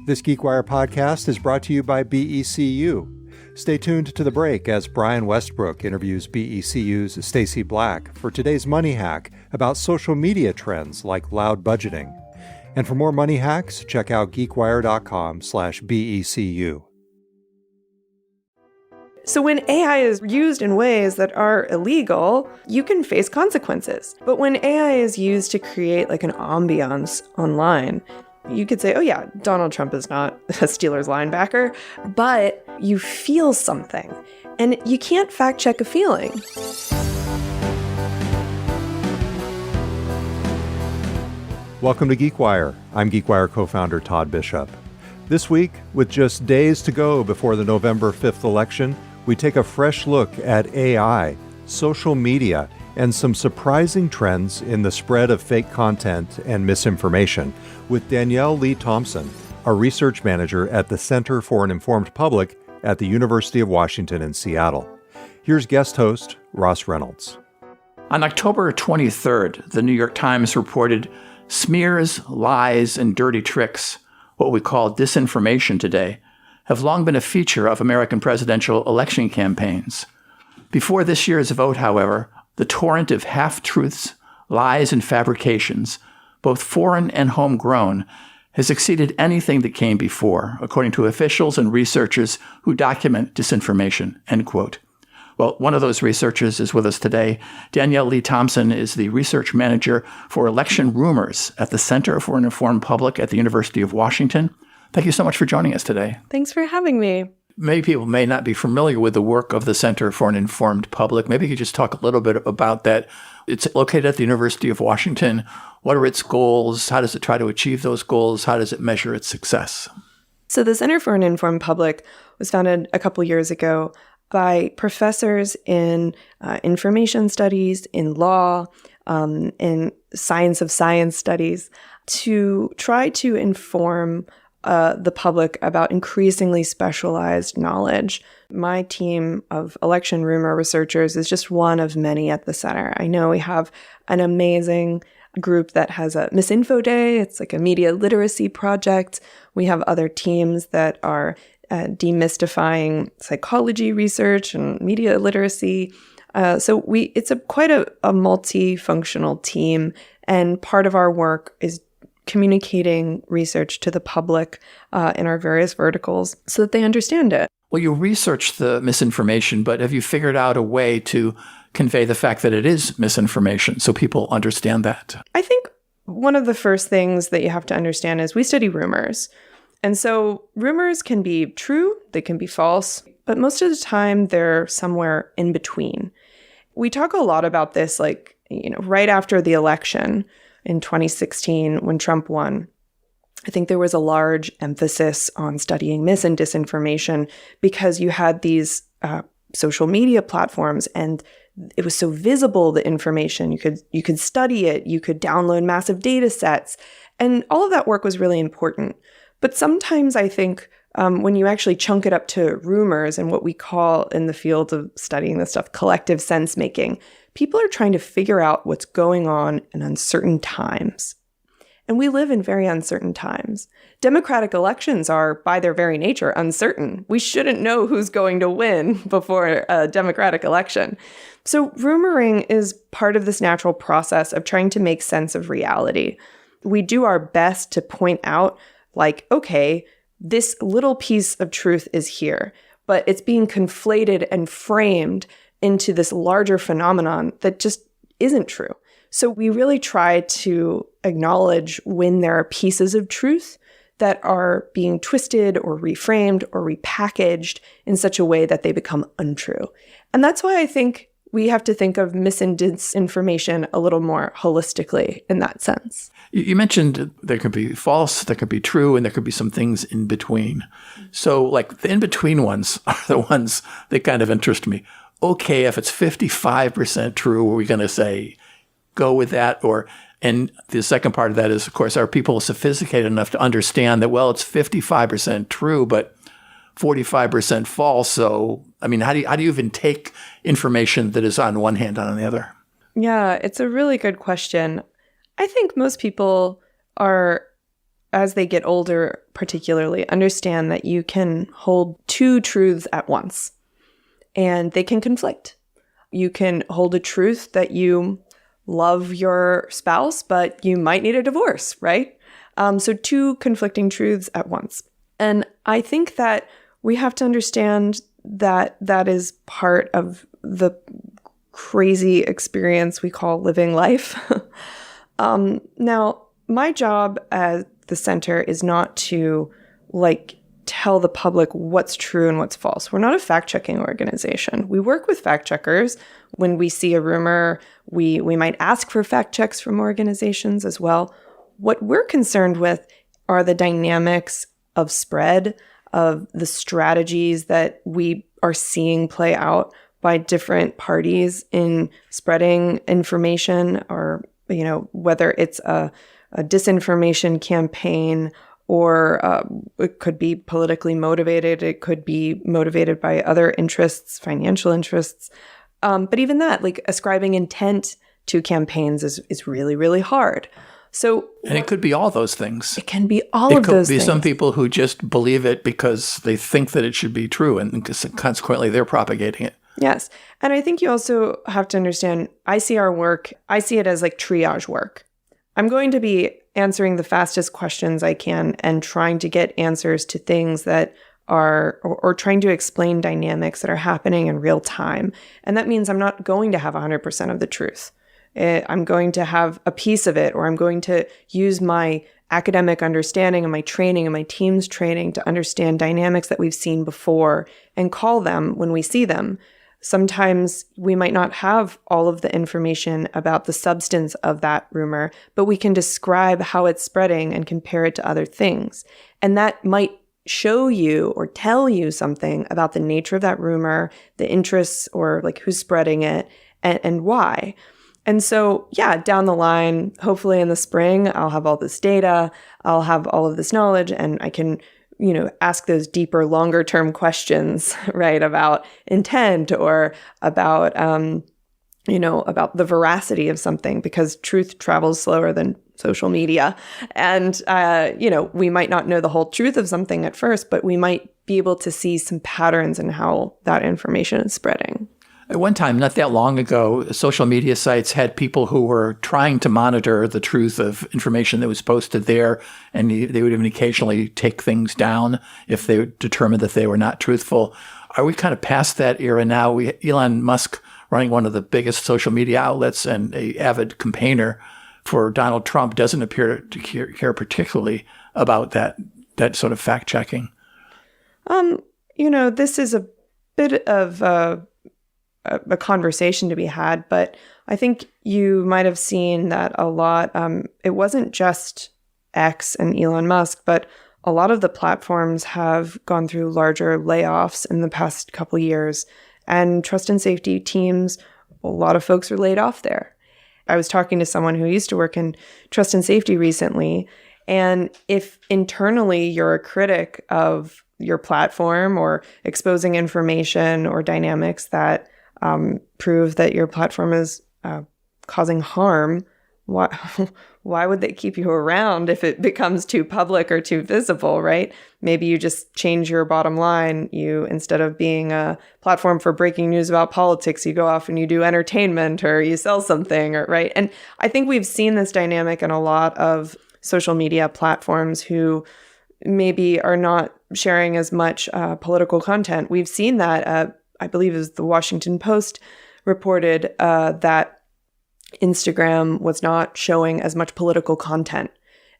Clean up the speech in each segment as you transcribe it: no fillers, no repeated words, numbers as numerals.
This GeekWire podcast is brought to you by BECU. Stay tuned to the break as Brian Westbrook interviews BECU's Stacy Black for today's Money Hack about social media trends like loud budgeting. And for more money hacks, check out geekwire.com/BECU. So when AI is used in ways that are illegal, you can face consequences. But when AI is used to create like an ambiance online, you could say, oh yeah, Donald Trump is not a Steelers linebacker, but you feel something. And you can't fact check a feeling. Welcome to GeekWire. I'm GeekWire co-founder Todd Bishop. This week, with just days to go before the November 5th election, we take a fresh look at AI, social media, and some surprising trends in the spread of fake content and misinformation with Danielle Lee Thompson, a research manager at the Center for an Informed Public at the University of Washington in Seattle. Here's guest host Ross Reynolds. On October 23rd, the New York Times reported smears, lies, and dirty tricks, what we call disinformation today, have long been a feature of American presidential election campaigns. Before this year's vote, however, the torrent of half-truths, lies, and fabrications, both foreign and homegrown, has exceeded anything that came before, according to officials and researchers who document disinformation, end quote. Well, one of those researchers is with us today. Danielle Lee Thompson is the research manager for election rumors at the Center for an Informed Public at the University of Washington. Thank you so much for joining us today. Thanks for having me. Many people may not be familiar with the work of the Center for an Informed Public. Maybe you could just talk a little bit about that. It's located at the University of Washington. What are its goals? How does it try to achieve those goals? How does it measure its success? So the Center for an Informed Public was founded a couple years ago by professors in information studies, in law, in science of science studies, to try to inform the public about increasingly specialized knowledge. My team of election rumor researchers is just one of many at the center. I know we have an amazing group that has a Misinfo Day. It's like a media literacy project. We have other teams that are demystifying psychology research and media literacy. So it's quite a multifunctional team, and part of our work is communicating research to the public in our various verticals so that they understand it. Well, you researched the misinformation, but have you figured out a way to convey the fact that it is misinformation so people understand that? I think one of the first things that you have to understand is we study rumors. And so rumors can be true, they can be false, but most of the time they're somewhere in between. We talk a lot about this, right after the election in 2016 when Trump won. I think there was a large emphasis on studying mis and disinformation because you had these social media platforms and it was so visible, the information. You could study it, you could download massive data sets, and all of that work was really important. But sometimes I think when you actually chunk it up to rumors and what we call in the field of studying this stuff, collective sense making, people are trying to figure out what's going on in uncertain times. And we live in very uncertain times. Democratic elections are, by their very nature, uncertain. We shouldn't know who's going to win before a Democratic election. So rumoring is part of this natural process of trying to make sense of reality. We do our best to point out, okay, this little piece of truth is here, but it's being conflated and framed into this larger phenomenon that just isn't true. So we really try to acknowledge when there are pieces of truth that are being twisted or reframed or repackaged in such a way that they become untrue. And that's why I think we have to think of mis and disinformation a little more holistically in that sense. You mentioned there could be false, there could be true, and there could be some things in between. So the in-between ones are the ones that kind of interest me. Okay, if it's 55% true, are we going to say, go with that? And the second part of that is, of course, are people sophisticated enough to understand that, well, it's 55% true, but 45% false. So, how do you even take information that is on one hand and on the other? Yeah, it's a really good question. I think most people are as they get older, particularly, understand that you can hold two truths at once, and they can conflict. You can hold a truth that you love your spouse, but you might need a divorce, right? So two conflicting truths at once. And I think that we have to understand that that is part of the crazy experience we call living life. Now, my job at the center is not to tell the public what's true and what's false. We're not a fact-checking organization. We work with fact-checkers. When we see a rumor, we might ask for fact checks from organizations as well. What we're concerned with are the dynamics of spread, of the strategies that we are seeing play out by different parties in spreading information, or whether it's a disinformation campaign, or it could be politically motivated. It could be motivated by other interests, financial interests. But even that, ascribing intent to campaigns is really, really hard. And it could be all those things. It can be all of those things. It could be some people who just believe it because they think that it should be true, and consequently they're propagating it. Yes. And I think you also have to understand, I see our work, I see it as triage work. I'm going to be answering the fastest questions I can and trying to get answers to things that are, or trying to explain dynamics that are happening in real time. And that means I'm not going to have 100% of the truth. I'm going to have a piece of it, or I'm going to use my academic understanding and my training and my team's training to understand dynamics that we've seen before and call them when we see them. Sometimes we might not have all of the information about the substance of that rumor, but we can describe how it's spreading and compare it to other things. And that might show you or tell you something about the nature of that rumor, the interests, or who's spreading it and why. And so, down the line, hopefully in the spring, I'll have all this data, I'll have all of this knowledge, and I can ask those deeper, longer term questions, right, about intent, or about, about the veracity of something, because truth travels slower than social media. And, we might not know the whole truth of something at first, but we might be able to see some patterns in how that information is spreading. At one time, not that long ago, social media sites had people who were trying to monitor the truth of information that was posted there, and they would even occasionally take things down if they determined that they were not truthful. Are we kind of past that era now? Elon Musk, running one of the biggest social media outlets and an avid campaigner for Donald Trump, doesn't appear to care particularly about that sort of fact-checking. This is a bit of a conversation to be had, but I think you might have seen that a lot. It wasn't just X and Elon Musk, but a lot of the platforms have gone through larger layoffs in the past couple years, and trust and safety teams, a lot of folks are laid off there. I was talking to someone who used to work in trust and safety recently, and if internally you're a critic of your platform or exposing information or dynamics that prove that your platform is causing harm, why would they keep you around if it becomes too public or too visible, right? Maybe you just change your bottom line. You, instead of being a platform for breaking news about politics, you go off and you do entertainment, or you sell something, or right? And I think we've seen this dynamic in a lot of social media platforms who maybe are not sharing as much political content. We've seen that, I believe it was the Washington Post reported that Instagram was not showing as much political content.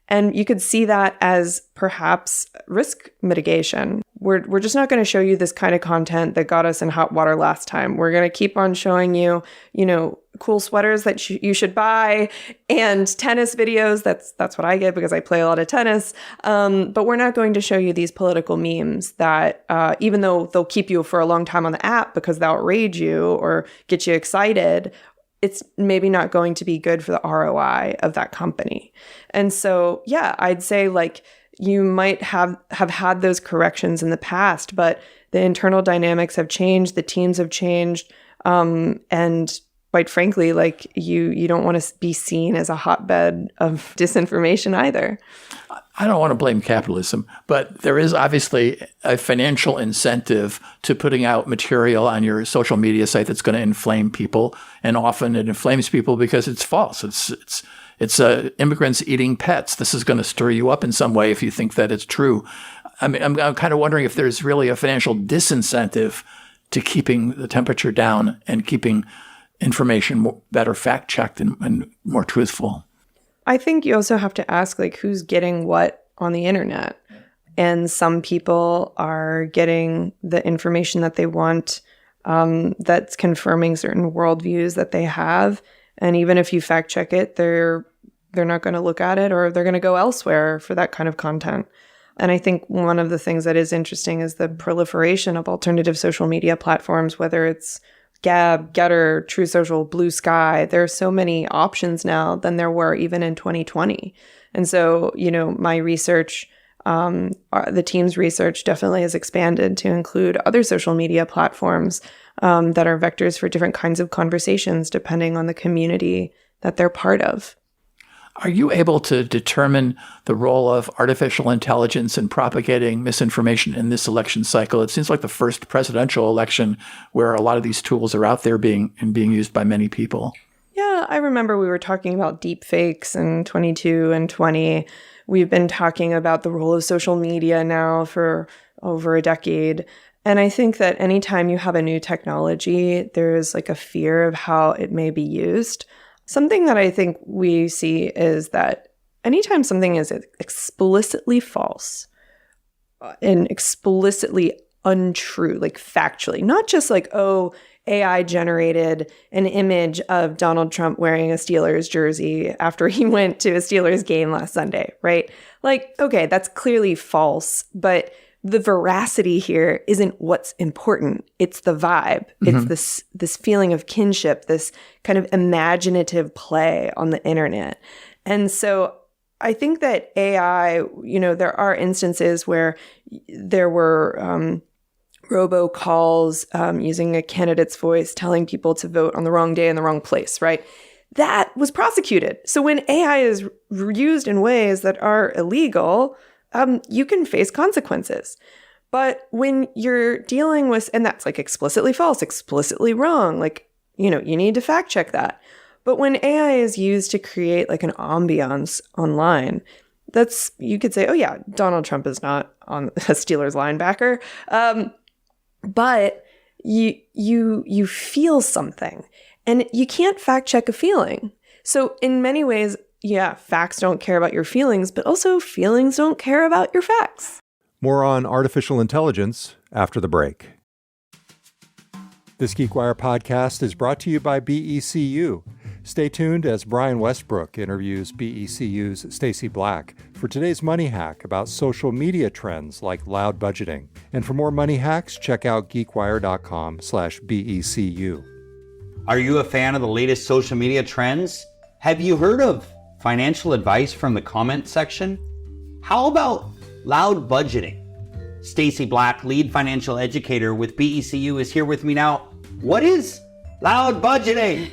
And you could see that as perhaps risk mitigation. We're just not going to show you this kind of content that got us in hot water last time. We're going to keep on showing you, cool sweaters that you should buy, and tennis videos. That's what I get because I play a lot of tennis. But we're not going to show you these political memes that, even though they'll keep you for a long time on the app because they'll outrage you or get you excited, it's maybe not going to be good for the ROI of that company. And so, I'd say you might have had those corrections in the past, but the internal dynamics have changed, the teams have changed, and quite frankly, like you don't want to be seen as a hotbed of disinformation either. I don't want to blame capitalism, but there is obviously a financial incentive to putting out material on your social media site that's going to inflame people. And often it inflames people because it's false. It's immigrants eating pets. This is going to stir you up in some way if you think that it's true. I mean, I'm kind of wondering if there's really a financial disincentive to keeping the temperature down and keeping information better fact-checked and more truthful. I think you also have to ask, like, who's getting what on the internet. And some people are getting the information that they want that's confirming certain worldviews that they have. And even if you fact check it, they're not going to look at it, or they're going to go elsewhere for that kind of content. And I think one of the things that is interesting is the proliferation of alternative social media platforms, whether it's Gab, Getter, True Social, Blue Sky. There are so many options now than there were even in 2020. And so, my research, the team's research definitely has expanded to include other social media platforms that are vectors for different kinds of conversations depending on the community that they're part of. Are you able to determine the role of artificial intelligence in propagating misinformation in this election cycle? It seems like the first presidential election where a lot of these tools are out there being used by many people. Yeah, I remember we were talking about deep fakes in 22 and 20. We've been talking about the role of social media now for over a decade. And I think that anytime you have a new technology, there's like a fear of how it may be used. Something that I think we see is that anytime something is explicitly false and explicitly untrue, like factually, not just like, oh, AI generated an image of Donald Trump wearing a Steelers jersey after he went to a Steelers game last Sunday, right? Like, okay, that's clearly false, but the veracity here isn't what's important. It's the vibe. Mm-hmm. It's this feeling of kinship, this kind of imaginative play on the internet. And so I think that AI, there are instances where there were robocalls using a candidate's voice telling people to vote on the wrong day in the wrong place, right? That was prosecuted. So when AI is used in ways that are illegal, you can face consequences. But when you're dealing with, and that's like explicitly false, explicitly wrong, like, you need to fact check that. But when AI is used to create like an ambiance online, you could say, oh yeah, Donald Trump is not on a Steelers linebacker. But you feel something, and you can't fact check a feeling. So in many ways, yeah, facts don't care about your feelings, but also feelings don't care about your facts. More on artificial intelligence after the break. This GeekWire podcast is brought to you by BECU. Stay tuned as Brian Westbrook interviews BECU's Stacy Black for today's Money Hack about social media trends like loud budgeting. And for more money hacks, check out geekwire.com/BECU. Are you a fan of the latest social media trends? Have you heard of financial advice from the comment section? How about loud budgeting? Stacy Black, lead financial educator with BECU, is here with me now. What is loud budgeting?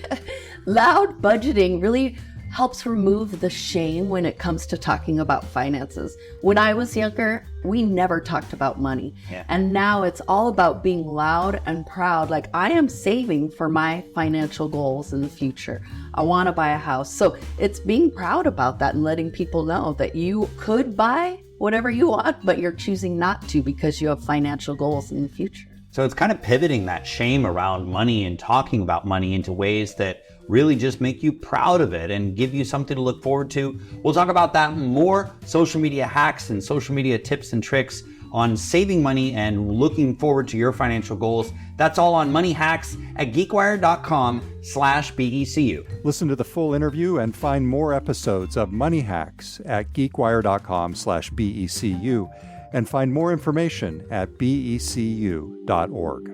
Loud budgeting really helps remove the shame when it comes to talking about finances. When I was younger, we never talked about money. Yeah. And now it's all about being loud and proud. Like, I am saving for my financial goals in the future. I want to buy a house. So it's being proud about that and letting people know that you could buy whatever you want, but you're choosing not to because you have financial goals in the future. So it's kind of pivoting that shame around money and talking about money into ways that really just make you proud of it and give you something to look forward to. We'll talk about that and more, social media hacks and social media tips and tricks on saving money and looking forward to your financial goals. That's all on Money Hacks at geekwire.com/BECU. Listen to the full interview and find more episodes of Money Hacks at geekwire.com/BECU and find more information at becu.org.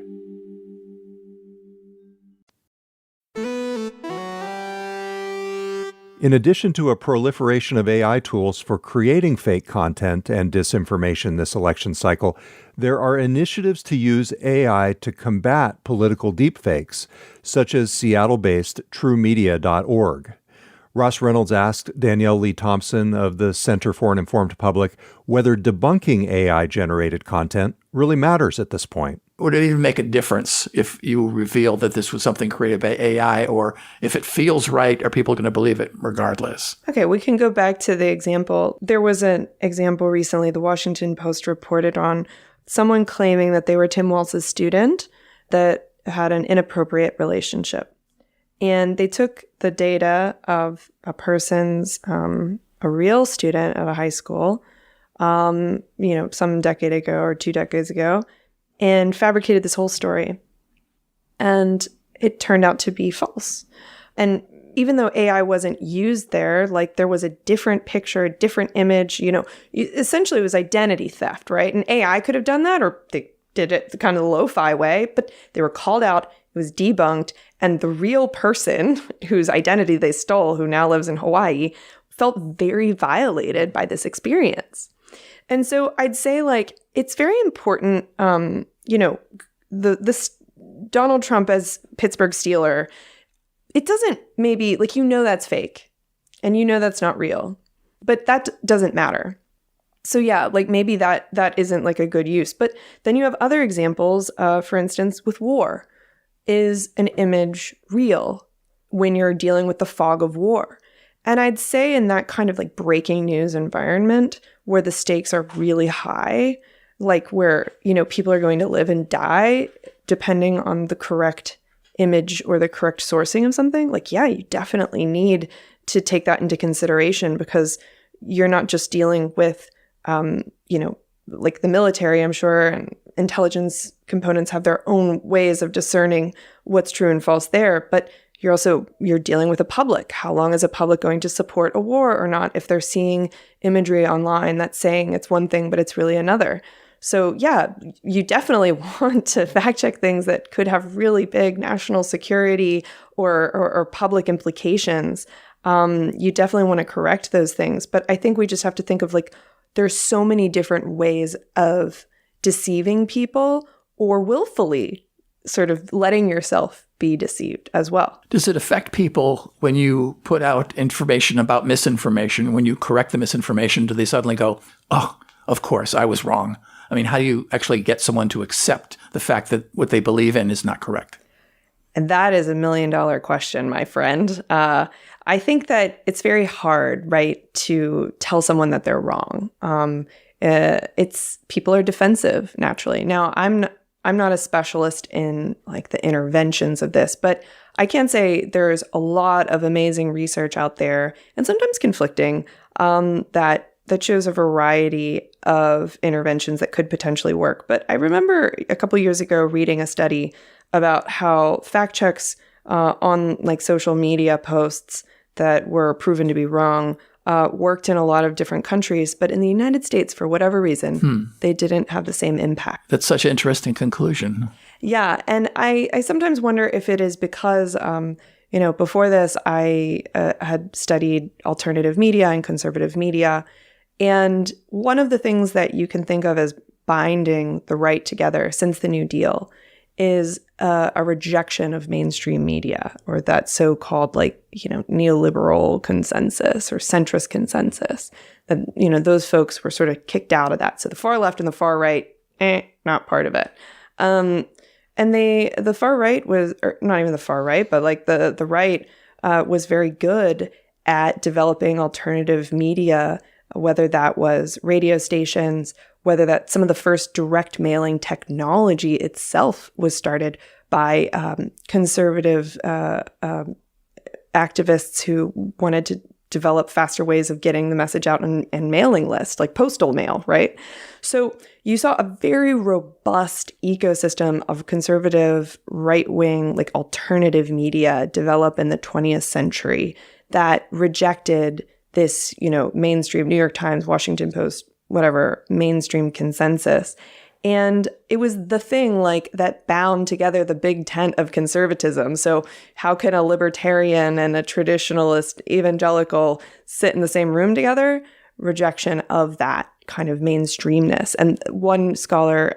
In addition to a proliferation of AI tools for creating fake content and disinformation this election cycle, there are initiatives to use AI to combat political deepfakes, such as Seattle-based TrueMedia.org. Ross Reynolds asked Danielle Lee Thompson of the Center for an Informed Public whether debunking AI-generated content really matters at this point. Would it even make a difference if you reveal that this was something created by AI, or if it feels right, are people going to believe it regardless? Okay, we can go back to the example. There was an example recently the Washington Post reported on someone claiming that they were Tim Walz's student that had an inappropriate relationship. And they took the data of a person's, a real student at a high school, some decade ago or 2 decades ago, and fabricated this whole story. And it turned out to be false. And even though AI wasn't used there, like there was a different picture, a different image, essentially it was identity theft, right? And AI could have done that, or they did it kind of the lo-fi way, but they were called out, it was debunked, and the real person whose identity they stole, who now lives in Hawaii, felt very violated by this experience. And so I'd say, like, it's very important, this Donald Trump as Pittsburgh Steeler, it doesn't maybe, like, that's fake and that's not real, but that doesn't matter. So yeah, like maybe that isn't like a good use. But then you have other examples, for instance, with war. Is an image real when you're dealing with the fog of war? And I'd say in that kind of like breaking news environment where the stakes are really high, like where, people are going to live and die depending on the correct image or the correct sourcing of something, like, yeah, you definitely need to take that into consideration, because you're not just dealing with, like the military, I'm sure, and intelligence components have their own ways of discerning what's true and false there, but you're dealing with a public. How long is a public going to support a war or not if they're seeing imagery online that's saying it's one thing, but it's really another? So yeah, you definitely want to fact check things that could have really big national security or public implications. You definitely want to correct those things. But I think we just have to think of, like, there's so many different ways of deceiving people or willfully sort of letting yourself be deceived as well. Does it affect people when you put out information about misinformation, when you correct the misinformation? Do they suddenly go, oh, of course, I was wrong? I mean, how do you actually get someone to accept the fact that what they believe in is not correct? And that is $1 million question, my friend. I think that it's very hard, right, to tell someone that they're wrong. People are defensive naturally. Now, I'm not a specialist in like the interventions of this, but I can say there's a lot of amazing research out there, and sometimes conflicting, that shows a variety of interventions that could potentially work. But I remember a couple years ago reading a study about how fact checks on like social media posts that were proven to be wrong worked in a lot of different countries, but in the United States, for whatever reason, they didn't have the same impact. That's such an interesting conclusion. Yeah, and I sometimes wonder if it is because, before this, I had studied alternative media and conservative media, and one of the things that you can think of as binding the right together since the New Deal is a rejection of mainstream media, or that so-called neoliberal consensus or centrist consensus. That, those folks were sort of kicked out of that. So the far left and the far right, not part of it. And the far right was, or not even the far right, but like the right was very good at developing alternative media, whether that was radio stations, whether that some of the first direct mailing technology itself was started by conservative activists who wanted to develop faster ways of getting the message out and mailing lists, like postal mail, right? So you saw a very robust ecosystem of conservative, right-wing, like alternative media develop in the 20th century that rejected this, mainstream New York Times, Washington Post, whatever, mainstream consensus. And it was the thing like that bound together the big tent of conservatism. So how can a libertarian and a traditionalist evangelical sit in the same room together? Rejection of that kind of mainstreamness. And one scholar,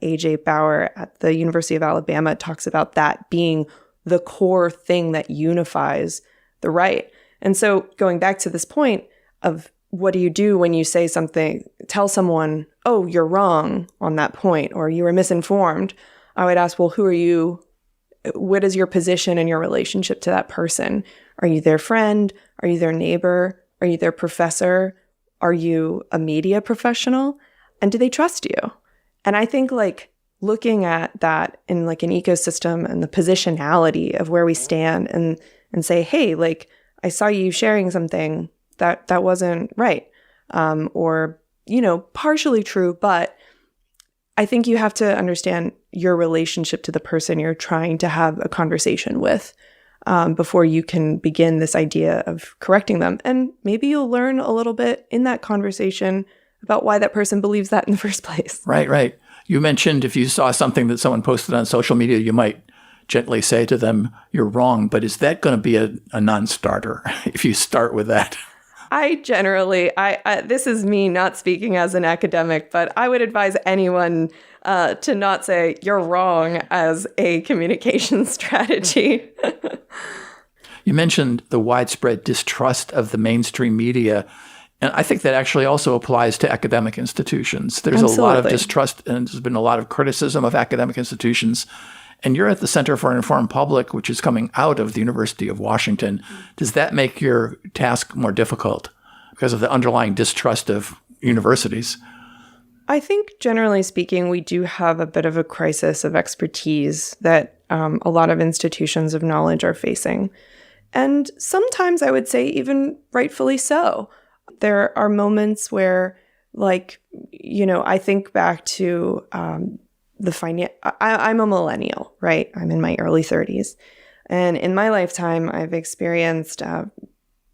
A.J. Bauer at the University of Alabama, talks about that being the core thing that unifies the right. And so going back to this point of what do you do when you say something, tell someone, oh, you're wrong on that point, or you were misinformed, I would ask, well, who are you? What is your position and your relationship to that person? Are you their friend? Are you their neighbor? Are you their professor? Are you a media professional? And do they trust you? And I think like looking at that in like an ecosystem and the positionality of where we stand and say, hey, like I saw you sharing something that wasn't right, or, partially true, but I think you have to understand your relationship to the person you're trying to have a conversation with before you can begin this idea of correcting them. And maybe you'll learn a little bit in that conversation about why that person believes that in the first place. Right. You mentioned if you saw something that someone posted on social media, you might gently say to them, you're wrong. But is that going to be a non-starter if you start with that? I generally, this is me not speaking as an academic, but I would advise anyone to not say you're wrong as a communication strategy. You mentioned the widespread distrust of the mainstream media. And I think that actually also applies to academic institutions. There's Absolutely. A lot of distrust, and there's been a lot of criticism of academic institutions. And you're at the Center for an Informed Public, which is coming out of the University of Washington. Does that make your task more difficult because of the underlying distrust of universities? I think generally speaking, we do have a bit of a crisis of expertise that a lot of institutions of knowledge are facing. And sometimes I would say even rightfully so. There are moments where, I think back to I'm a millennial, right? I'm in my early 30s. And in my lifetime, I've experienced a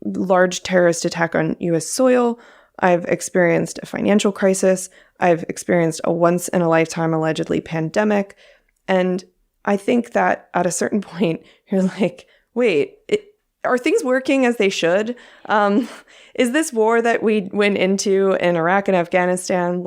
large terrorist attack on U.S. soil. I've experienced a financial crisis. I've experienced a once-in-a-lifetime, allegedly, pandemic. And I think that at a certain point, you're like, wait, are things working as they should? Is this war that we went into in Iraq and Afghanistan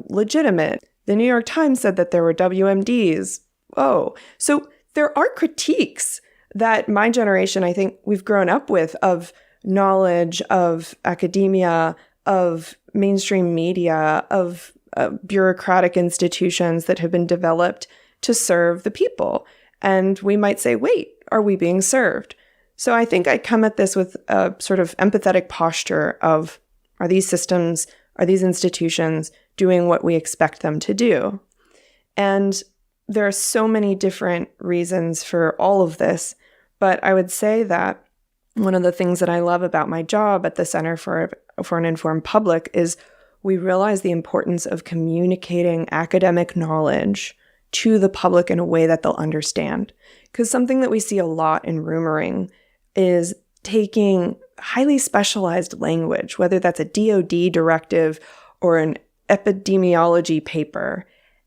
legitimate? The New York Times said that there were WMDs. Oh, so there are critiques that my generation, I think we've grown up with, of knowledge, of academia, of mainstream media, of bureaucratic institutions that have been developed to serve the people. And we might say, wait, are we being served? So I think I come at this with a sort of empathetic posture of, are these systems, are these institutions doing what we expect them to do? And there are so many different reasons for all of this, but I would say that one of the things that I love about my job at the Center for an Informed Public is we realize the importance of communicating academic knowledge to the public in a way that they'll understand. Because something that we see a lot in rumoring is taking highly specialized language, whether that's a DoD directive or an epidemiology paper,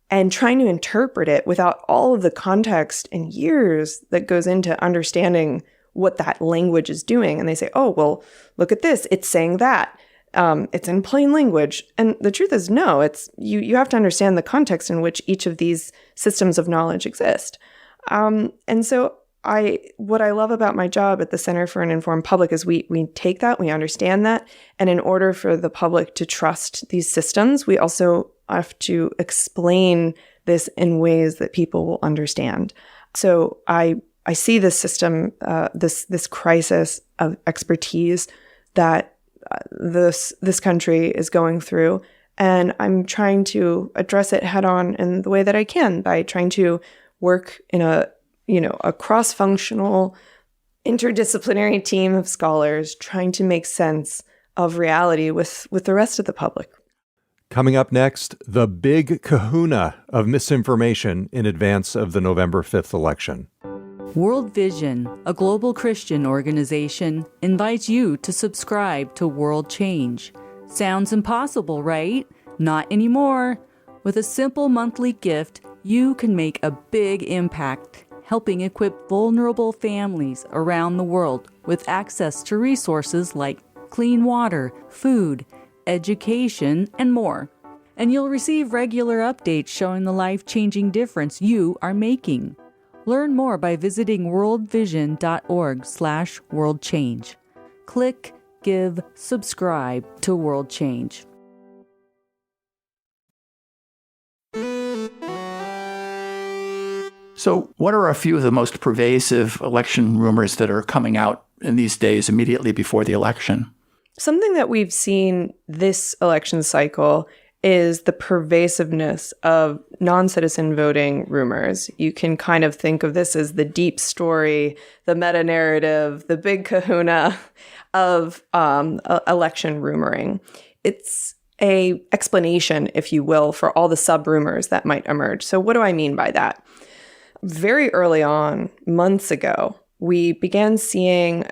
and trying to interpret it without all of the context and years that goes into understanding what that language is doing. And they say, oh, well, look at this. It's saying that. It's in plain language. And the truth is, no, it's you have to understand the context in which each of these systems of knowledge exist. And so what I love about my job at the Center for an Informed Public is we take that, we understand that, and in order for the public to trust these systems, we also have to explain this in ways that people will understand. So I see this system, this crisis of expertise that this country is going through, and I'm trying to address it head on in the way that I can by trying to work in a cross-functional, interdisciplinary team of scholars trying to make sense of reality with the rest of the public. Coming up next, the big kahuna of misinformation in advance of the November 5th election. World Vision, a global Christian organization, invites you to subscribe to World Change. Sounds impossible, right? Not anymore. With a simple monthly gift, you can make a big impact, helping equip vulnerable families around the world with access to resources like clean water, food, education, and more. And you'll receive regular updates showing the life-changing difference you are making. Learn more by visiting worldvision.org/worldchange. Click, give, subscribe to World Change. So, what are a few of the most pervasive election rumors that are coming out in these days immediately before the election? Something that we've seen this election cycle is the pervasiveness of non-citizen voting rumors. You can kind of think of this as the deep story, the meta-narrative, the big kahuna of election rumoring. It's a explanation, if you will, for all the sub-rumors that might emerge. So what do I mean by that? Very early on, months ago, we began seeing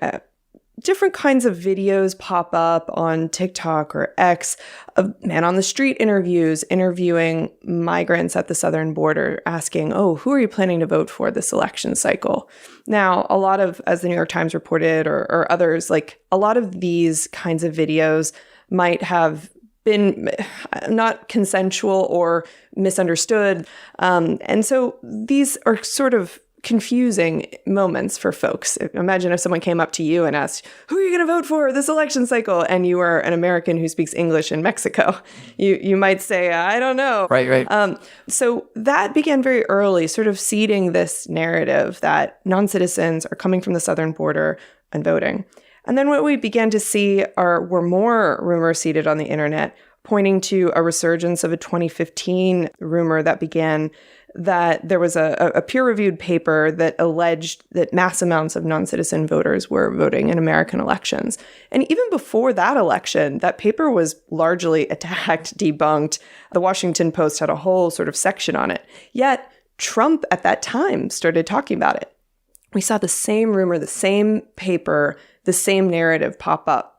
different kinds of videos pop up on TikTok or X of man-on-the-street interviews, interviewing migrants at the southern border, asking, oh, who are you planning to vote for this election cycle? Now, a lot of, as the New York Times reported or others, like a lot of these kinds of videos might have been not consensual or misunderstood. And so these are sort of confusing moments for folks. Imagine if someone came up to you and asked, who are you going to vote for this election cycle? And you are an American who speaks English in Mexico. You might say, I don't know. Right. So that began very early, sort of seeding this narrative that non-citizens are coming from the southern border and voting. And then what we began to see were more rumors seeded on the internet, pointing to a resurgence of a 2015 rumor that began that there was a peer-reviewed paper that alleged that mass amounts of non-citizen voters were voting in American elections. And even before that election, that paper was largely attacked, debunked. The Washington Post had a whole sort of section on it. Yet Trump at that time started talking about it. We saw the same rumor, the same paper, the same narrative pop up.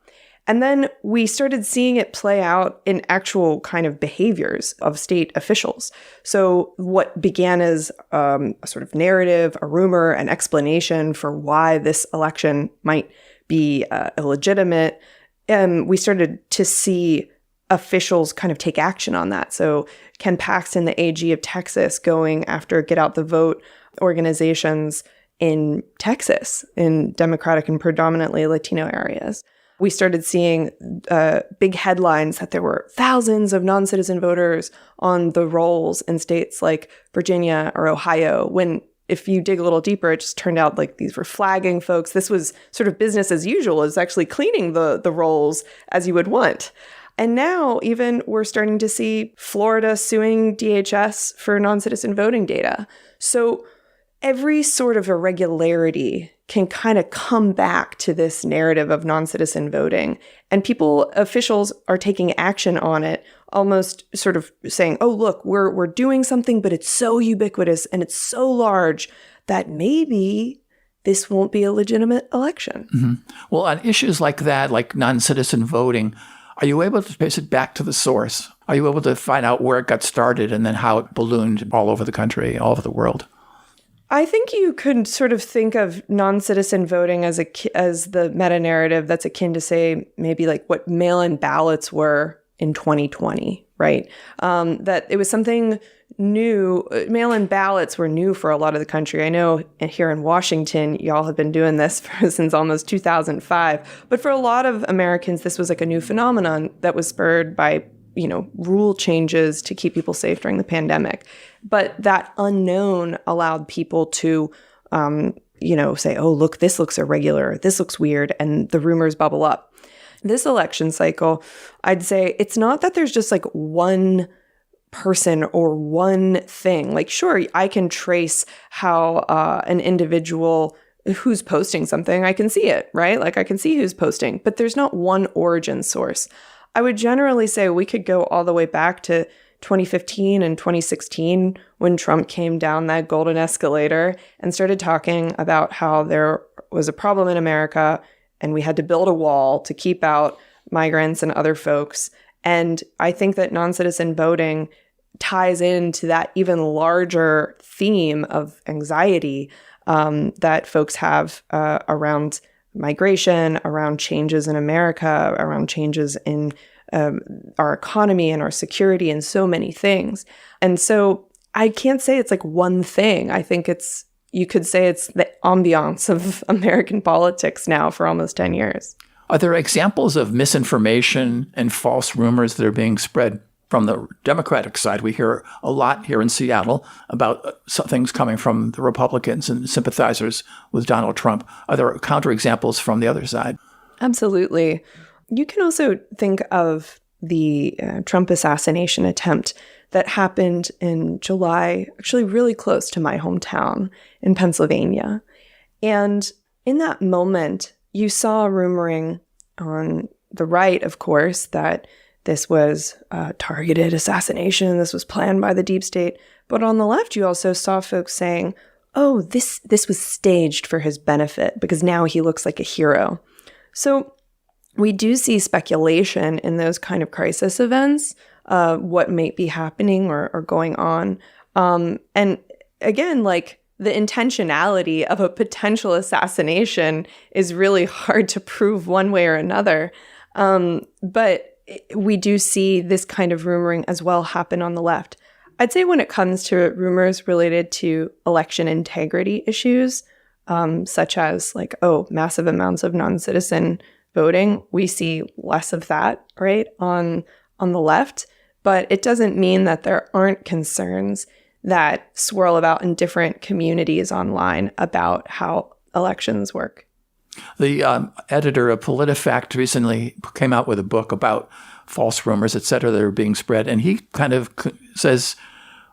And then we started seeing it play out in actual kind of behaviors of state officials. So what began as a sort of narrative, a rumor, an explanation for why this election might be illegitimate, we started to see officials kind of take action on that. So Ken Paxton, the AG of Texas, going after Get Out the Vote organizations in Texas, in Democratic and predominantly Latino areas. We started seeing big headlines that there were thousands of non-citizen voters on the rolls in states like Virginia or Ohio, when if you dig a little deeper, it just turned out like these were flagging folks. This was sort of business as usual, is actually cleaning the rolls as you would want. And now even we're starting to see Florida suing DHS for non-citizen voting data. So every sort of irregularity can kind of come back to this narrative of non-citizen voting. And officials are taking action on it, almost sort of saying, oh, look, we're doing something, but it's so ubiquitous and it's so large that maybe this won't be a legitimate election. Mm-hmm. Well, on issues like that, like non-citizen voting, are you able to trace it back to the source? Are you able to find out where it got started and then how it ballooned all over the country, all over the world? I think you could sort of think of non-citizen voting as the meta-narrative that's akin to, say, maybe like what mail-in ballots were in 2020, right? That it was something new. Mail-in ballots were new for a lot of the country. I know here in Washington, y'all have been doing this since almost 2005. But for a lot of Americans, this was like a new phenomenon that was spurred by rule changes to keep people safe during the pandemic. But that unknown allowed people to, say, oh, look, this looks irregular, this looks weird, and the rumors bubble up. This election cycle, I'd say it's not that there's just like one person or one thing. Like, sure, I can trace how an individual who's posting something, I can see it, right? Like I can see who's posting, but there's not one origin source. I would generally say we could go all the way back to 2015 and 2016 when Trump came down that golden escalator and started talking about how there was a problem in America and we had to build a wall to keep out migrants and other folks. And I think that non-citizen voting ties into that even larger theme of anxiety that folks have around migration, around changes in America, around changes in our economy and our security and so many things. And so I can't say it's like one thing. I think you could say it's the ambiance of American politics now for almost 10 years. Are there examples of misinformation and false rumors that are being spread from the Democratic side? We hear a lot here in Seattle about some things coming from the Republicans and sympathizers with Donald Trump. Are there counterexamples from the other side? Absolutely. You can also think of the Trump assassination attempt that happened in July, actually really close to my hometown in Pennsylvania. And in that moment, you saw rumoring on the right, of course, that this was a targeted assassination, this was planned by the deep state. But on the left, you also saw folks saying, oh, this was staged for his benefit because now he looks like a hero. So we do see speculation in those kind of crisis events, what might be happening or going on. And again, like the intentionality of a potential assassination is really hard to prove one way or another. But we do see this kind of rumoring as well happen on the left. I'd say when it comes to rumors related to election integrity issues, such as like, massive amounts of non-citizen voting, we see less of that, right, on the left. But it doesn't mean that there aren't concerns that swirl about in different communities online about how elections work. The editor of PolitiFact recently came out with a book about false rumors, et cetera, that are being spread. And he kind of says,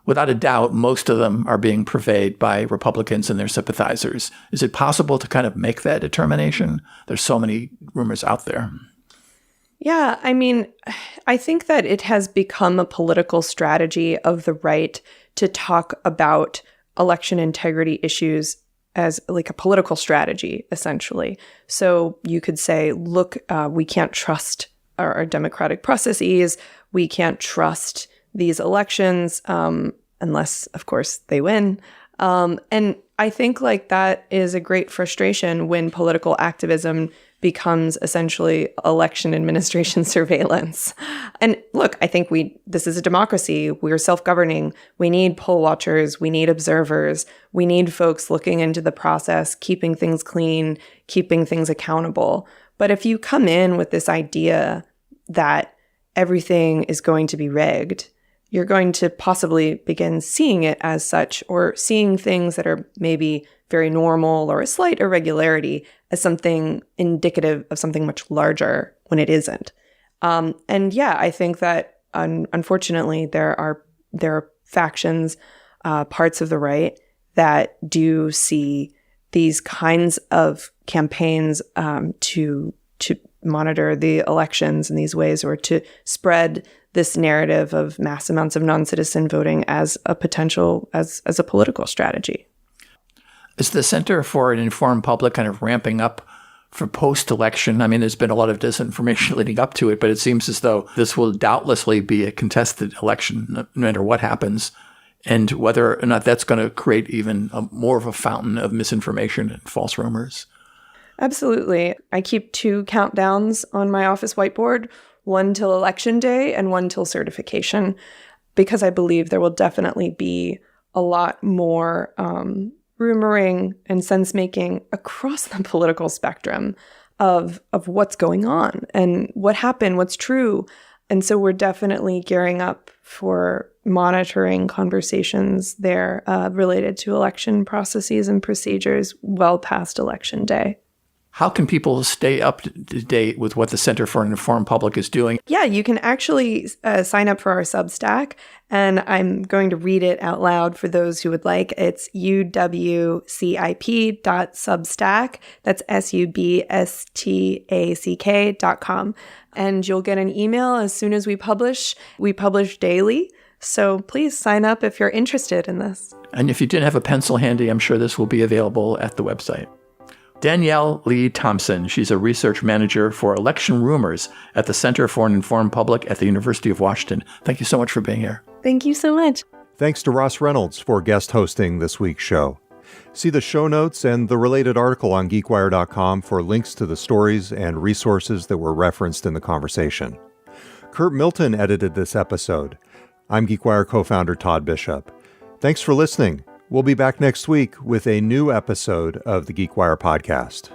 without a doubt, most of them are being purveyed by Republicans and their sympathizers. Is it possible to kind of make that determination? There's so many rumors out there. Yeah, I mean, I think that it has become a political strategy of the right to talk about election integrity issues as like a political strategy, essentially. So you could say, look, we can't trust our democratic processes. We can't trust these elections unless, of course, they win. And I think like that is a great frustration when political activism becomes essentially election administration surveillance. And look, I think this is a democracy. We're self-governing. We need poll watchers. We need observers. We need folks looking into the process, keeping things clean, keeping things accountable. But if you come in with this idea that everything is going to be rigged, you're going to possibly begin seeing it as such, or seeing things that are maybe very normal or a slight irregularity as something indicative of something much larger when it isn't. And yeah, I think that unfortunately there are factions, parts of the right that do see these kinds of campaigns to monitor the elections in these ways, or to spread this narrative of mass amounts of non-citizen voting as a potential, as a political strategy. Is the Center for an Informed Public kind of ramping up for post-election? I mean, there's been a lot of disinformation leading up to it, but it seems as though this will doubtlessly be a contested election, no matter what happens, and whether or not that's going to create even more of a fountain of misinformation and false rumors. Absolutely. I keep 2 countdowns on my office whiteboard, one till election day and one till certification, because I believe there will definitely be a lot more rumoring and sense-making across the political spectrum of what's going on and what happened, what's true. And so we're definitely gearing up for monitoring conversations there related to election processes and procedures well past election day. How can people stay up to date with what the Center for an Informed Public is doing? Yeah, you can actually sign up for our Substack, and I'm going to read it out loud for those who would like. It's uwcip.substack. That's substack.com. And you'll get an email as soon as we publish. We publish daily, so please sign up if you're interested in this. And if you didn't have a pencil handy, I'm sure this will be available at the website. Danielle Lee Thompson. She's a research manager for election rumors at the Center for an Informed Public at the University of Washington. Thank you so much for being here. Thank you so much. Thanks to Ross Reynolds for guest hosting this week's show. See the show notes and the related article on GeekWire.com for links to the stories and resources that were referenced in the conversation. Kurt Milton edited this episode. I'm GeekWire co-founder Todd Bishop. Thanks for listening. We'll be back next week with a new episode of the GeekWire podcast.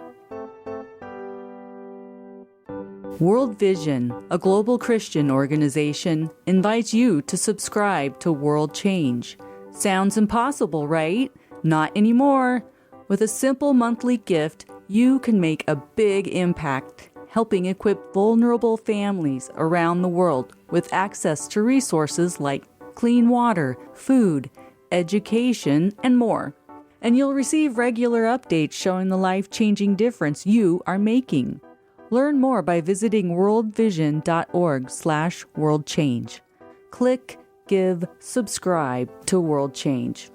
World Vision, a global Christian organization, invites you to subscribe to World Change. Sounds impossible, right? Not anymore. With a simple monthly gift, you can make a big impact, helping equip vulnerable families around the world with access to resources like clean water, food, education, and more. And you'll receive regular updates showing the life-changing difference you are making. Learn more by visiting worldvision.org/worldchange. Click, give, subscribe to World Change.